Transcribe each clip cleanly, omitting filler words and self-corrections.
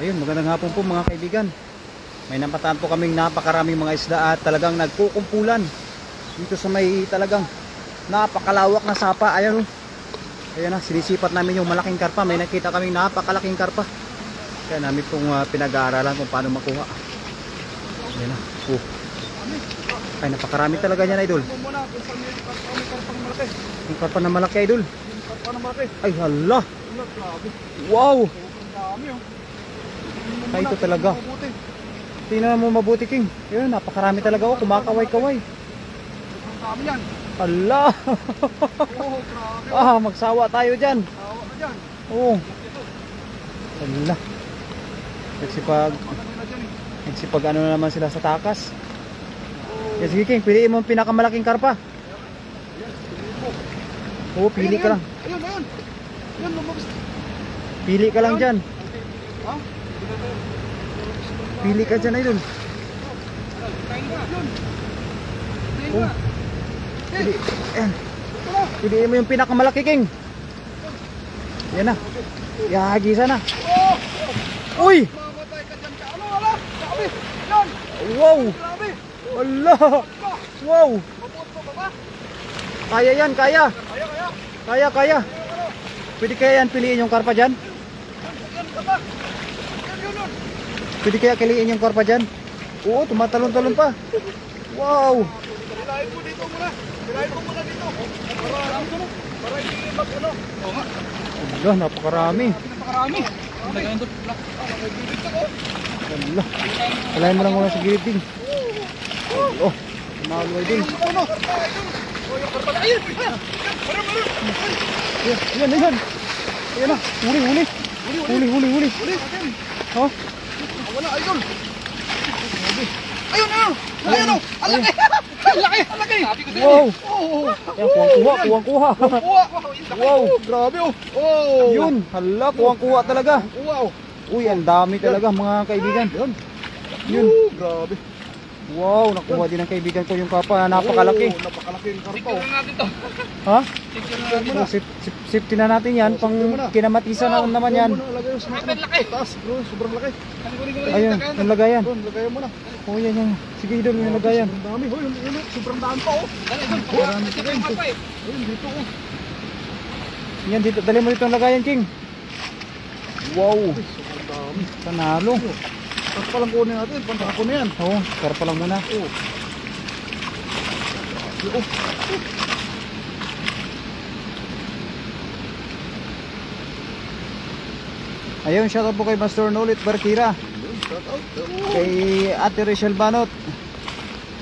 Ayun, magandang hapon po mga kaibigan. May napataan po kaming napakaraming mga isda at talagang nagkukumpulan dito sa may talagang napakalawak na sapa. Ayan o. Ayan na, sinisipat namin yung malaking karpa. May nakita kaming napakalaking karpa. Kaya namin pong pinag-aaralan kung paano makuha. Ayan na. Ay, napakarami talaga niyan, idol. Yung karpa na malaki, idol. Ay, hala. Wow. Ay, ito talaga. Tingnan mo mabuti, King. Yun, napakarami talaga. Oh, kumakaway-kaway. Hala. Magsawa tayo dyan. Oo. Hala. Nagsipag ano na naman sila sa takas. Yes, sige, King. Piliin mo ang pinakamalaking karpa. Oo, pili ka lang. Ayun. Pili ka lang dyan. Pili ka dyan, idol. Oh. Piliin mo yung pinakamalaki, King. Yan na. Ihagisa na. Uy! Wow! Wala! Wow! Kaya yan, kaya. Kaya. Pwede kaya yan piliin yung karpa dyan? Pwede kaya piliin yung karpa dyan? Oo, tumatalon-talon pa. Wow! Hilahin mo dito muna. Hilahin mo muna dito. Para hindi mag-ano. Oo nga. Allah, napakarami. Napakarami. Allah. Alahin mo lang muna sa gilid din. Oh, tumalo ay din. Yan. Ayan na, huli. Oh. Wala, idol. Ayun. Ang laki. Wow. Yan, kuwang-kuha. Wow, grabe oh. Yun, hala, kuwang-kuha talaga. Wow. Uy, ang dami talaga mga kaibigan. Yun. Grabe. Wow, nakuha din ng kaibigan ko yung karpa. Napakalaki. Napakalaki yung karpa. natin to. Ha? Muna. Safety na natin yan. Pang kinamatisan na naman yan. Lagay mo sa taas, bro. Sobrang laki. Ayun, yung lagayan. Lagay mo na. Oh, yan. Sige, idol, yung lagayan. Ang dami. Sobrang dami pa oh. Ayun, dito oh. Yan, dito. Dali mo dito ang lagayan, King. Wow. Sobrang dami. Panalo. Karpa lang kunin natin. Pantaka na yan. Oo, karpa lang muna. Ayun, shoutout po kay Master Nolit Barkira, kay Ate Rachel Banot,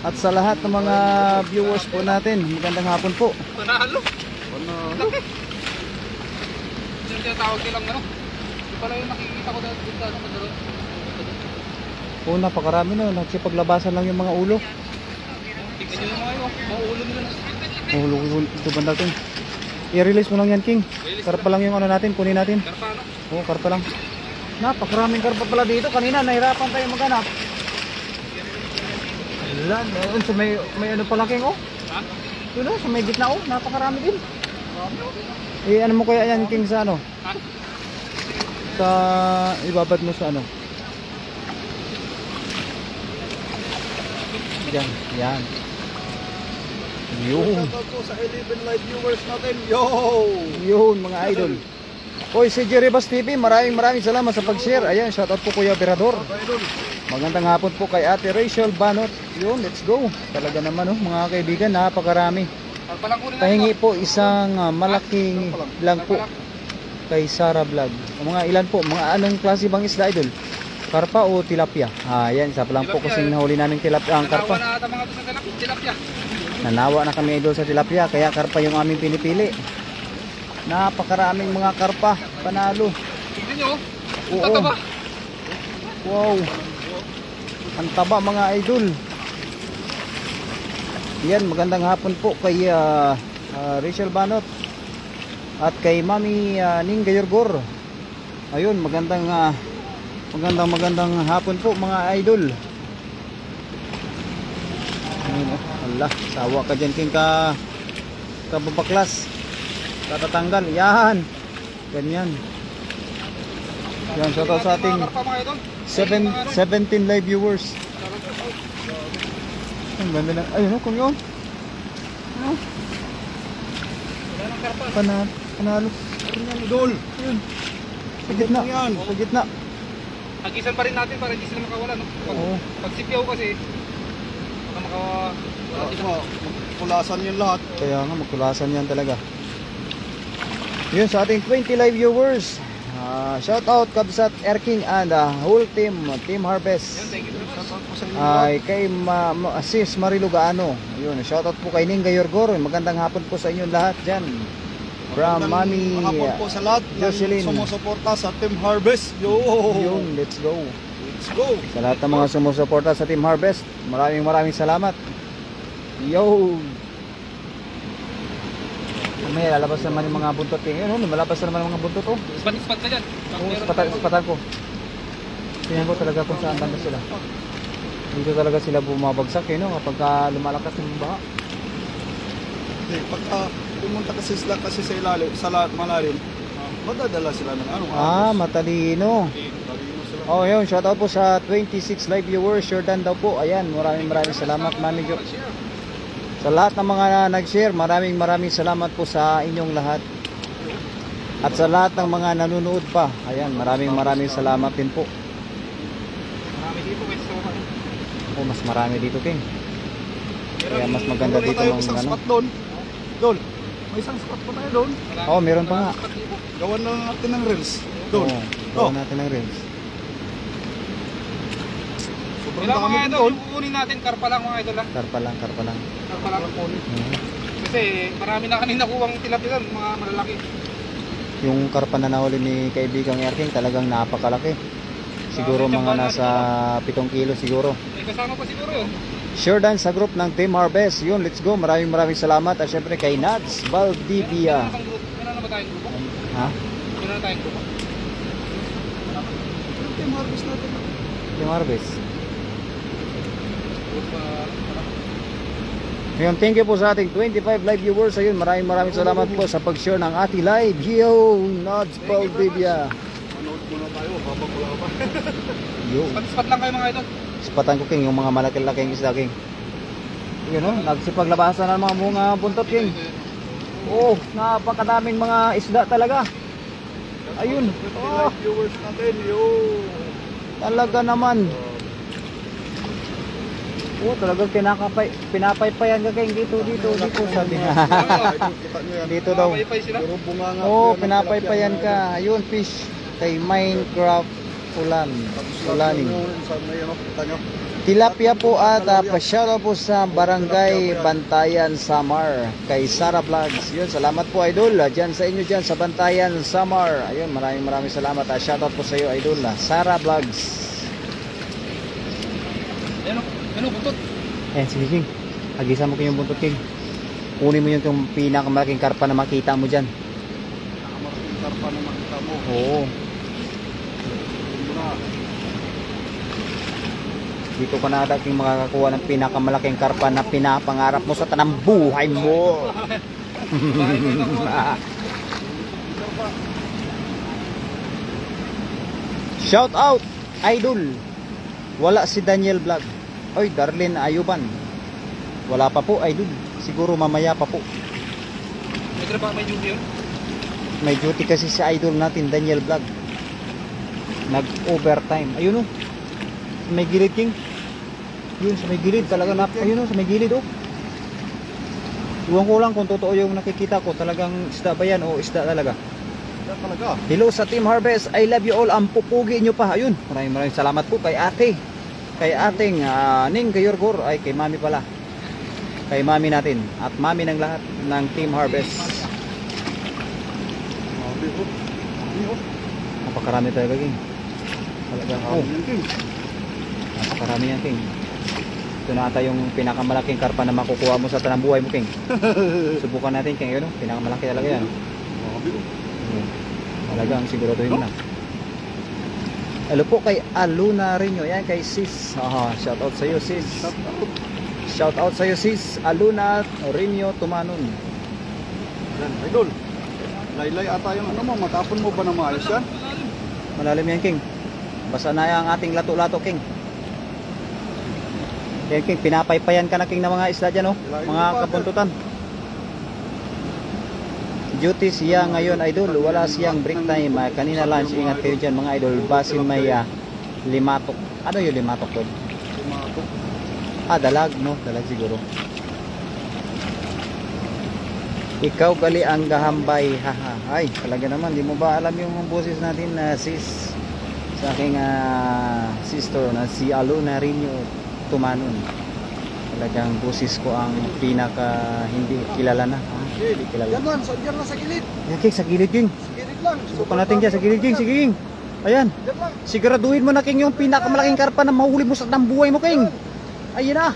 at sa lahat ng mga viewers po natin. Magandang hapon po. Panalo. Laki. Yung tinatawag nilang ano. Di pala yung nakikita ko dito sa ano. Oo, napakarami no. Nagsipaglabasan lang yung mga ulo. Tingnan nyo yung mga yun. Mga ulo nila na. Ulo ito ba natin? I-release mo lang yan, King. Karpa lang yung ano natin, kunin natin. Karpa ano? Oo, karpa lang. Napakaraming karpa pala dito. Kanina nahirapan tayo maghanap. Wala, meron sa may ano pala, King, oh. Ha? Yun o, sa may gitna, oh. Napakarami din. Ano mo kaya yan, King, sa ano? Ha? Sa ibabad mo sa ano? Yan. Yun. Shoutout po sa 11 live viewers natin. Yun, mga idol. Hoy, si Jerry Bass TV, maraming salamat sa pag-share. Ayan, shoutout po Kuya Berador. Magandang hapon po kay Ate Rachel Banot. Yun, let's go. Talaga naman, oh, mga kaibigan, napakarami. Karpa lang kunin natin. Pahingi po isang malaking lang po kay Sara Vlog. Mga ilan po, mga anong klase bang isda, idol? Karpa o tilapia? Yan, isa pa lang po kasing nahuli namin tilapia ang karpa. Nanawa na ata mga to sa tilapia. Nanawa na kami idol sa tilapia, kaya karpa yung aming pinipili. Napakaraming mga karpa, panalo. Tingnan nyo. Oo. Tataba. Wow. Ang taba mga idol. Yan, magandang hapon po kay Rachel Banot at kay Mami Ning Gayorgor. Ayun, magandang hapon po mga idol. Allah, sawa ka dyan, King, kababaklas. Tatatanggal, yan. Ganyan. Yan, shoutout sa ating Mga karpa mga idol. 17 live viewers. Ang ganda na. Ayun, kung yun. Ano? Wala nang karpa. Panalo. Idol. Ayun. Sa gitna. Yan. Sa gitna. Hagisan pa rin natin para hindi sila makawala. No? Oo. Pag sipyaw kasi, baka makawala sila. Kulasan yung lahat. Kaya nga, magkulasan yan talaga. Yun, sa ating 20 live viewers. Shout out Kabsat Erking and whole team, Team Harvest. Thank you very much. Shoutout po sa inyo. Ay kay Sis Marilu Gaano. Ayun, shout out po kay Ninga Yorgor. Magandang hapon po sa inyong lahat diyan. From Mami Hapon po sa lahat Jocelyn. ng sumusuporta sa Team Harvest. Yun, let's go. Let's go. Sa lahat ng mga sumusuporta sa Team Harvest, maraming salamat. Yo. May lalabas naman yung mga buntot ngayon, no? Malabas na naman yung mga buntot, oh. Spat ka dyan. Spatan ko. Tingnan ko talaga kung saan banda sila. Dito talaga sila bumabagsak, eh, no? Kapag lumalakas yung baha. Pagka pumunta kasi sila kasi sa ilalim, sa lahat malalim, madadala sila ng ano. Matalino. Talino sila. Oh, yun. Shoutout po sa 26 live viewers. Jordan daw po. Ayan, maraming salamat, Mami Jo. Sa lahat ng mga nag-share, maraming salamat po sa inyong lahat. At sa lahat ng mga nanonood pa, ayan, maraming salamat din po. Marami dito guys. Oh, mas marami dito, King. Kaya mas maganda dito tayo ng isang ano. spot doon. Dol, may isang spot pa tayo doon. Oh, meron pa nga. Gawan na natin ng reels. Doon. Gawa natin ng reels. Sobrang Ilang dami mga din idol, doon. yung kukunin natin, karpa lang mga idol lang. Karpa lang. Karpa lang. Mhm. Kasi marami na kami nakuwang tilapia, mga malalaki. Yung karpa na nahuli ni kaibigang Erking talagang napakalaki. Siguro mga nasa 7 kilo siguro. May kasama pa siguro yun. Sure dan sa group ng Team Harvest. Yun, let's go. Maraming salamat. At syempre kay Nats Valdivia. Meron na ba tayong grupo? Ha? Meron na tayong grupo. Team Harvest natin. Team Harvest. Ngayon, thank you po sa ating 25 live viewers. Ayun, maraming salamat po sa pag-share ng ating live. Yo, Nats Valdivia. Manood muna tayo habang wala pa. Yo. Spat lang kayo mga idol. Spatan ko, King, yung mga malaki-laking isda, King. Yun, no? Nagsipaglabasan ng mga buntot, King. Oh, napakadaming mga isda talaga. Ayun. Oh, Viewers natin, yo. talaga naman. Oh, talagang pinapaypayan ka, King. Dito, sabi niya. Kita nyo yan. Dito daw. Paypay sila. Puro bunganga. Oh, yan ang pinapaypayan tilapia ka. Ayun, fish. Kay Minecraft Ulan. ngayon. Ulaning. Sa may ano, kita nyo. Tilapia po at pasyalo po sa Barangay Bantayan, Samar. Kay Sara Vlogs. Yun, salamat po, Idol. Diyan sa inyo dyan sa Bantayan, Samar. Ayun, maraming salamat. Shoutout po sa iyo, Idol. Sara Vlogs. Ano, buntot? Sige, King. Agisan mo ko yung buntot, King. Kunin mo yung pinakamalaking karpa na makita mo dyan. Nakamarating karpa na makita mo. Oo. Muna. Dito ka na dating makakakuha ng pinakamalaking karpa na pinapangarap mo sa tanang buhay mo. Shout out, Idol. Wala si Daniel Vlog. Oy, Darlene Ayuban. Wala pa po, Idol. Siguro mamaya pa po. May trabaho, may duty yun. May duty kasi si Idol natin, Daniel Vlog. Nag-overtime. Ayun o. May gilid, King. Yun, sa may gilid. Talaga na. Ayun o, sa may gilid o. Iwan ko lang kung totoo yung nakikita ko. Talagang isda ba yan o isda talaga? Yan talaga. Hello sa Team Harvest. I love you all. Ang pupugi nyo pa. Ayun. Maraming salamat po kay ate. Kay ating Ning Kayorgor. Ay, kay mami pala. Kay mami natin. At mami ng lahat ng Team Harvest. Napakarami talaga, King. Talaga. Oh, Yan, King. napakarami yan, King. Ito na ata yung pinakamalaking karpa na makukuha mo sa tanang buhay mo, King. Subukan natin, King. Yun, pinakamalaki talaga yan. Talagang siguraduhin mo na. Hello po kay Aluna Rinyo. Yan kay Sis. Shout out sa iyo, Sis. Shout out sa iyo, Sis. Aluna Rinyo Tumanon. Yan, Idol. Laylay ata yung ano mo, matapon mo ba na maayos yan? Malalim yan, King. Basta na ang ating lato-lato, King. Yan, King, pinapaypayan ka na, King, ng mga isda dyan, oh. Mga kabuntutan. Duty siya ngayon, idol. Wala siyang break time. Kanina lunch, ingat kayo dyan, mga idol. Basin may limatok. Ano yung limatok doon? Tumatok. Dalag, no? Dalag siguro. Ikaw gali ang gahambay. Haha. Ay, talaga naman. Di mo ba alam yung boses natin na sis sa aking sister na si Aluna Rinyo Tumanon. Talagang boses ko ang pinaka hindi kilala na. Hindi kilala. Yan man, diyan lang sa gilid. Yan, King, sa gilid, King. Sa gilid lang. Subukan natin dyan, sa gilid, King. Sige, King. Ayan. Diyan lang. Siguraduhin mo na, King, yung pinakamalaking karpa na mahuli mo sa buhay mo, King. Ayun na.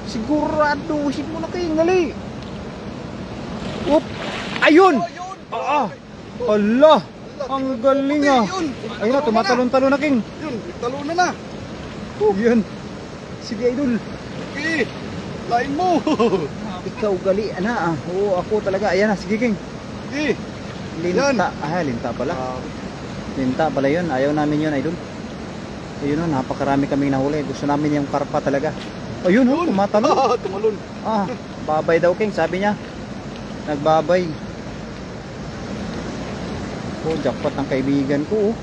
Siguraduhin mo na, King. Dali. Oop. Ayun. Oh, yun. Hala. Ang galing ah. Yun. Ayun na, tumatalon-talon na, King. Yun, talo na na. Yan. Sige, idol. Okay. Lain mo. Ikaw gali, ana. Oo, ako talaga. Ayan na, sige, King. Okay. Linta. Linta pala. Linta pala yun. Ayaw namin yun, idol. Ayun o, napakarami kaming nahuli. Gusto namin yung karpa talaga. Ayun o, tumatalon. Tumalon. Babay daw, King, sabi niya. Nagbabay. Oh, jackpot ng kaibigan ko, oh.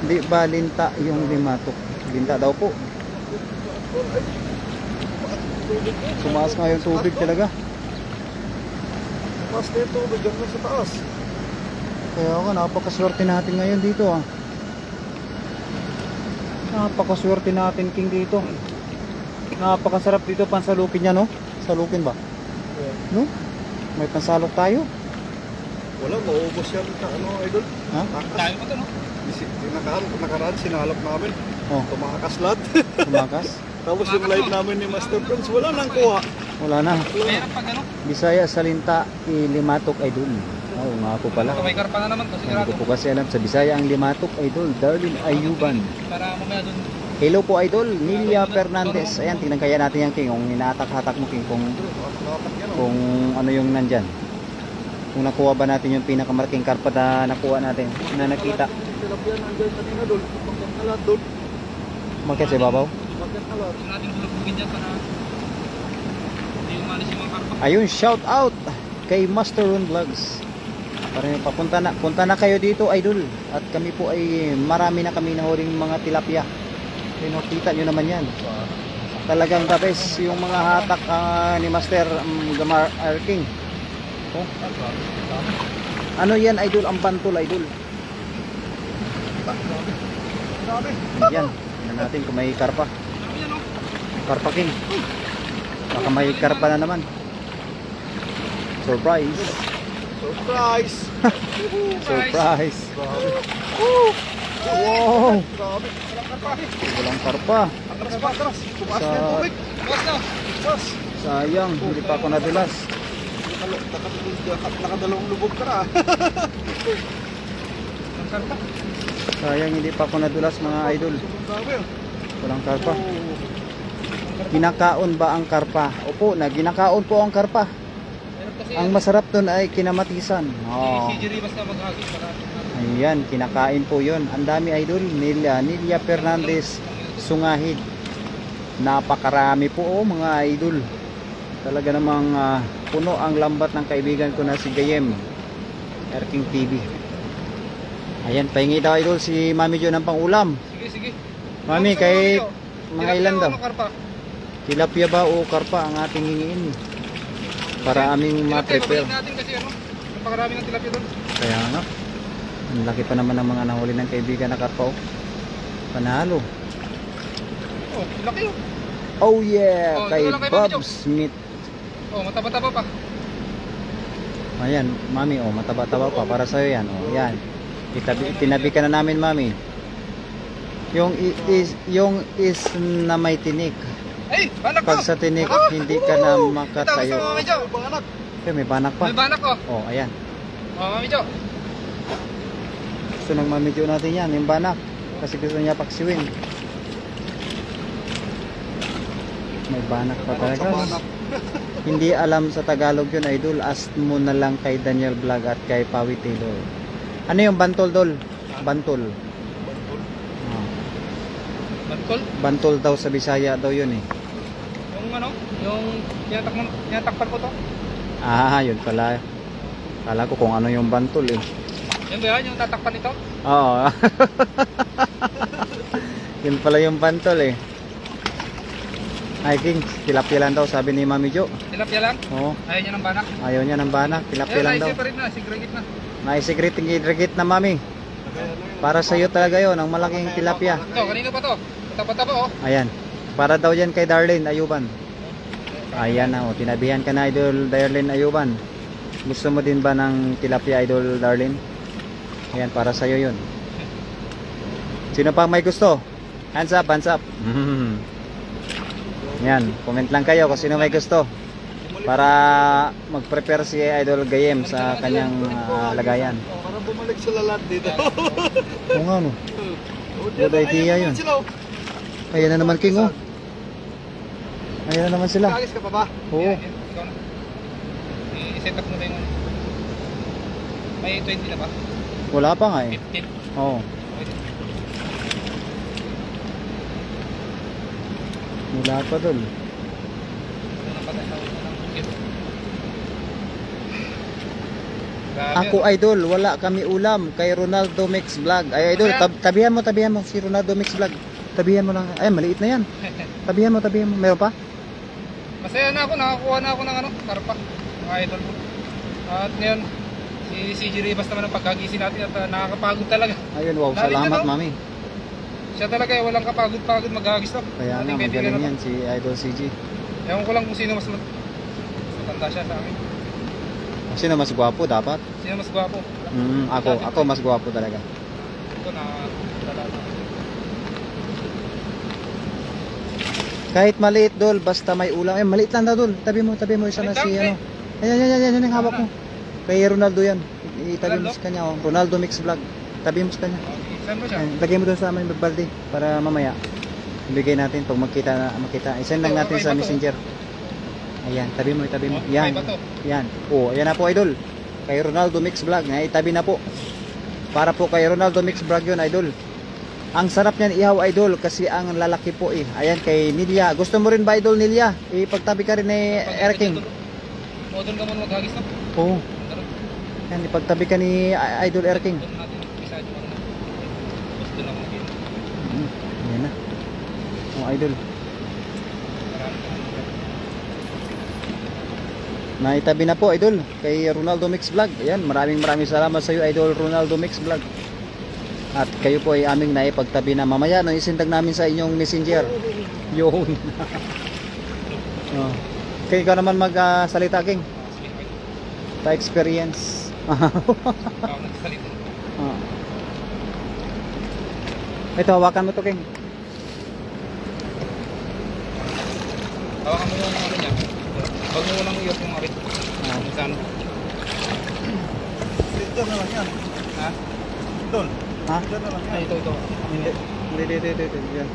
Hindi ba linta yung limatok? Linta daw po. Sumaas nga yung tubig talaga. Mas dito, bigyan mo sa taas. Kaya ako, napakaswerte natin ngayon dito, ah. Napakaswerte natin, King, dito. Napakasarap dito pansalukin niya, no? Salukin ba? No? May pansalok tayo. Wala, maubos yan. Ano, idol? Ha? Tayo pa to, no? Nakaraan, sinalap namin. Oh, Tumakas lahat. tumakas. Tapos yung live namin ni Master Prince, wala nang kuha. Wala na. Mahirap pag ano. Bisaya salinta limatok idol. Oo nga po pala. May karpa na naman to, Hindi sigurado. ko po kasi alam sa Bisaya ang limatok idol. Darlene Ayuban. Para mamaya dun. Hello po idol. Nilia Fernandez. Ayan, tingnan kaya natin yan, King. Kung inatak-hatak mo, King. Kung ano yung nandyan. Kung nakuha ba natin yung pinakamalaking karpa na nakuha natin. Na nakita. Tilapia nandiyan kanina doon. Bakit na lahat doon? Bakit sa ibabaw? Bakit na lahat? Huwag natin bulubugin dyan para hindi umalis yung mga karpa. Ayun, shout out kay Master Ron Vlogs. Parang punta na kayo dito, idol. At kami po ay marami na kami nahuling mga tilapia. Kita nyo naman yan. Talagang the best yung mga hatak ni Master Gamar King. Oh. Ano yan, idol? Ang bantol, idol. Grabe. Yan. Tingnan natin kung may karpa. Ano yan, no? Karpa, King. Baka may karpa na naman. Surprise. Surprise. Surprise. Grabe. Wow. Grabe. Walang karpa. Atras pa, atras. Tumaas na yung tubig. Boss na. Atras. Sayang, hindi pa ako nadulas. Nakadalawang lubog ka na. Ang karpa. Sayang, hindi pa ako nadulas, mga idol. Grabe. Walang karpa. Kinakaon ba ang karpa? Opo, ginakaon po ang karpa. Meron kasi Ang masarap doon ay kinamatisan. si Jerry basta maghagis para Ayan, kinakain po yon. Ang dami, idol. Nilia Fernandez Sungahid. Napakarami po, mga idol. Talaga namang puno ang lambat ng kaibigan ko na si Gayem Erking TV. Ayan, pahingi daw, idol, si Mami Jo ng pangulam. Sige, sige. Mami, Ano kay gusto mo, mga Tilapia ilan o daw? ano, karpa? Tilapia ba o karpa ang ating hingiin? Para aming Tilapia, ma-prepare. babalik natin kasi ano. Napakarami ng tilapia doon. Kaya nga. Ang laki pa naman ng mga nahuli ng kaibigan na karpa, oh. Panalo. Oh, laki oh. Oh yeah, Oh, kay ito lang kay Mami Bob Jo. Smith. Oh, mataba-taba pa. Ayan, Mami, oh, mataba-taba pa para sa'yo yan, oh. Yan. Tinabi ka na namin, Mami. Yung is na may tinik. Ay, banak ko. Pag sa tinik, hindi ka na Ito, gusto makatayo. mo, Mami Jo. Banak. Eh, may banak pa. May banak ko. Oh, ayan. Oh, Mami Jo. Gusto ng Mami Jo natin yan, yung banak. Kasi gusto niya paksiwin. May banak pa talaga. Banak. Hindi alam sa Tagalog yun, idol. Ask mo na lang kay Daniel Vlog at kay Pawi Taylor. Ano yung bantol, dol? Ha? Bantol. Ah, Bantol. Bantol daw sa Bisaya daw yun eh. Yung ano, yung tinatakpan ko to. Ah, yun pala. Kala ko kung ano yung Bantol eh. Yung ba yan, yung tatakpan ito? Oo. Yun pala yung Bantol eh. Ay King, tilapia lang daw sabi ni Mami Jo. Tilapia lang? Oo. Ayaw niya ng banak? Ayaw niya ng banak, tilapia lang daw. Naisip na, sigregit na. Naisigrigit na Mami. Para sa iyo talaga yon, ang malaking tilapia. Ito, kanino pa to? Tapa-tapa oh. Ayan. Para daw yan kay Darlene Ayuban. Ayan na, oh, tinabihan ka na Idol Darlene Ayuban. Gusto mo din ba ng tilapia Idol Darlene? Ayan, para sa iyo yun. Sino pang may gusto? Hands up, hands up. Yan, comment lang kayo kung sino may gusto. Para mag-prepare si Idol Gayem sa kanyang lagayan. Para bumalik sa lalat dito. Oo nga no. Good idea yun. Ayan na naman King oh. Ayan na naman sila. Kagis ka pa ba? Oo. Ikaw na. I-set up mo na yung ano. May 20 na ba? Wala pa nga eh. 15? Oo. Wala pa dun. Ako Idol, wala kami ulam kay Ronaldo Mix Vlog. Ay Idol, tabihan mo si Ronaldo Mix Vlog. Tabihan mo lang. Ay, maliit na yan. Tabihan mo. Meron pa? Masaya na ako, nakakuha na ako ng ano, karpa. Mga idol ko. At ngayon, si CJ Rivas naman ang pagkagising natin at nakakapagod talaga. Ayun, wow, salamat Mami. Siya talaga eh, walang kapagod-pagod mag-agis to. Kaya nga, magaling yan si Idol CG. Ewan ko lang kung sino mas matanda siya sa akin. Sino mas gwapo dapat? Sino mas gwapo? Ako mas gwapo talaga. Ito na talaga. Kahit maliit Dol, basta may ulam. Eh, maliit lang daw Dol. Tabi mo isa na si ano. Ayan, yung hawak mo. Kay Ronaldo yan. Itabi mo sa kanya, oh. Ronaldo Mix Vlog. Tabi mo sa kanya. Saan mo siya? Ayan, lagay mo doon sa amin magbalde para mamaya ibigay natin pag makita. I-send lang natin sa Messenger. Ayan, tabi mo. Yan. Yan. Oh, ayan na po Idol. Kay Ronaldo Mix Vlog. Itabi na po. Para po kay Ronaldo Mix Vlog yun Idol. Ang sarap niyan ihaw Idol kasi ang lalaki po eh. Ayan kay Nilia. Gusto mo rin ba Idol Nilia? Ipagtabi ka rin ni Erking. Modon ka muna mag-agis to? Oo. Yan, ipagtabi ka ni Idol Erking. Gusto na mag-agis. Ayan na. Oh Idol. Naitabi na po Idol kay Ronaldo Mix Vlog. Ayan, maraming salamat sa iyo Idol Ronaldo Mix Vlog. At kayo po ay aming naipagtabi na mamaya no, isindag namin sa inyong Messenger. Yun. Oh. Kayo ka naman magsalita King. Ta experience. Ito, hawakan mo to King. Hawakan mo yung ano niya. Huwag mo lang iyot yung arit. Saan? Dito na lang yan. Ha? Doon. Ha? Dito na lang yan. Ay, ito. Hindi. Yan.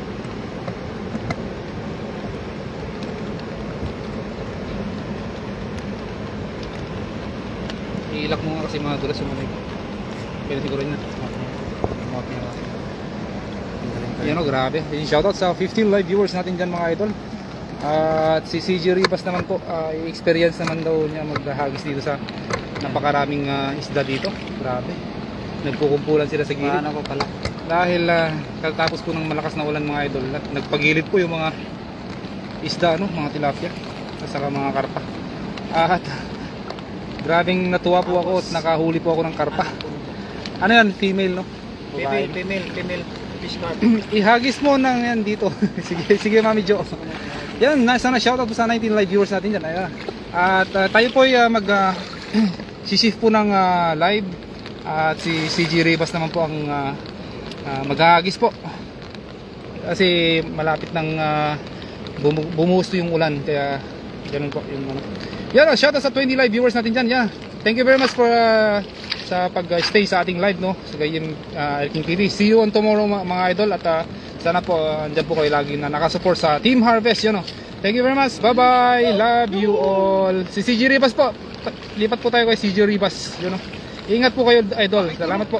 Iilak mo nga kasi mga dulas yung mga pero siguro na. Yan o, grabe. Shoutout sa 15 live viewers natin dyan mga idol. At si CJ Rivas naman po, experience naman daw niya maghahagis dito sa napakaraming isda dito. Grabe. Nagkukumpulan sila sa gilid. Paano ko pala? Dahil katapos po ng malakas na ulan mga idol, nagpagilid po yung mga isda, no? Mga tilapia at saka mga karpa. At grabing natuwa po ako at nakahuli po ako ng karpa. Ano yan? Female, no? Female. Fish carp. Ihagis mo nang yan dito. sige Mami Jo. Yan, sana shoutout po sa 19 live viewers natin dyan. Ayan. At tayo po ay sishift po ng live. At si CJ Rivas naman po ang maghahagis po. Kasi malapit ng bumusto yung ulan. Kaya ganun po yung ano. Yan, shoutout sa 20 live viewers natin dyan. Yeah. Thank you very much for sa pag-stay sa ating live, no? Sa Gayem Erking TV. See you on tomorrow mga idol. At sana po andyan po kayo lagi na nakasupport sa Team Harvest, yun, no? Thank you very much. Bye-bye. Love you all. Si CJ Rivas po. Lipat po tayo kay CJ Rivas, yun, no? Ingat po kayo idol. Salamat po.